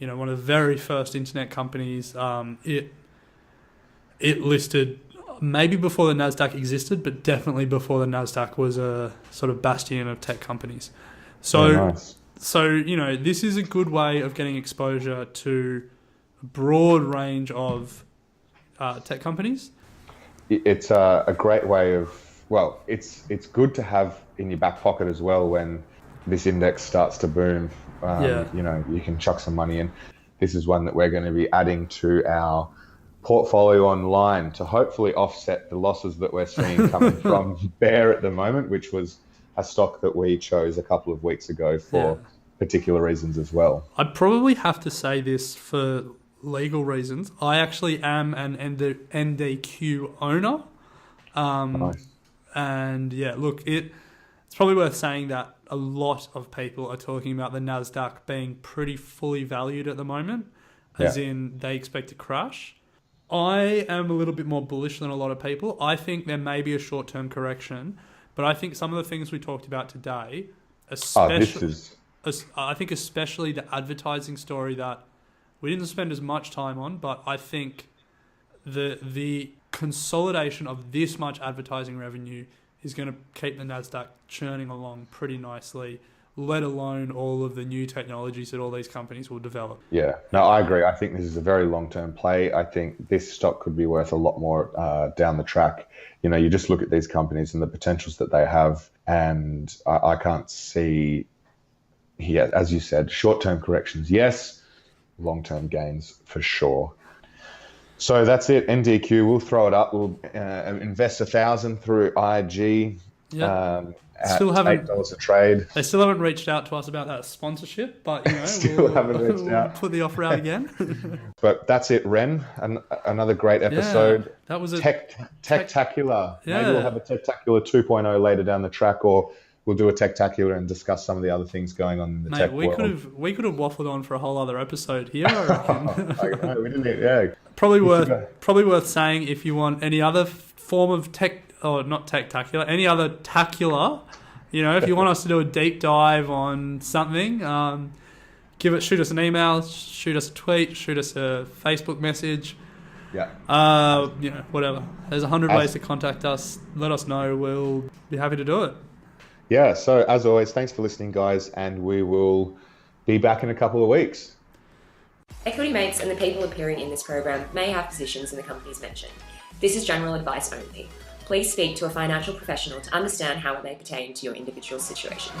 one of the very first internet companies. It listed maybe before the NASDAQ existed, but definitely before the NASDAQ was a sort of bastion of tech companies. So, nice. This is a good way of getting exposure to a broad range of tech companies. It's a great way of, it's good to have in your back pocket as well when this index starts to boom. You can chuck some money in. This is one that we're going to be adding to our portfolio online to hopefully offset the losses that we're seeing coming from Bear at the moment, which was a stock that we chose a couple of weeks ago for particular reasons as well. I'd probably have to say this for legal reasons. I actually am an NDQ owner. Nice. And yeah, look, it's probably worth saying that a lot of people are talking about the NASDAQ being pretty fully valued at the moment, as in they expect to crash. I am a little bit more bullish than a lot of people. I think there may be a short-term correction, but I think some of the things we talked about today, especially the advertising story that we didn't spend as much time on, but I think the consolidation of this much advertising revenue is going to keep the NASDAQ churning along pretty nicely let alone all of the new technologies that all these companies will develop. Yeah, no, I agree. I think this is a very long-term play. I think this stock could be worth a lot more down the track. You know, you just look at these companies and the potentials that they have, and I can't see, yeah, as you said, short-term corrections, yes, long-term gains for sure. So that's it. NDQ, we'll throw it up. We'll invest 1,000 through IG. Yep. At Still haven't- $8 a trade. They still haven't reached out to us about that sponsorship, but you know, Still haven't reached we'll out. put the offer out again. But that's it, Ren. Another great episode. Yeah, that was a Tech-tacular. Yeah. Maybe we'll have a Tech-tacular 2.0 later down the track, or we'll do a Tech-tacular and discuss some of the other things going on in the tech Mate, world. we could have waffled on for a whole other episode here. I reckon. I know, we didn't. Yeah. probably forgot. worth saying, if you want any other form of tech, or not tech-tacular, any other tacular, you know, if you want us to do a deep dive on something, shoot us an email, shoot us a tweet, shoot us a Facebook message. Yeah. You know, whatever. There's 100 ways to contact us. Let us know. We'll be happy to do it. Yeah. So as always, thanks for listening, guys, and we will be back in a couple of weeks. Equity Mates and the people appearing in this program may have positions in the companies mentioned. This is general advice only. Please speak to a financial professional to understand how it may pertain to your individual situation.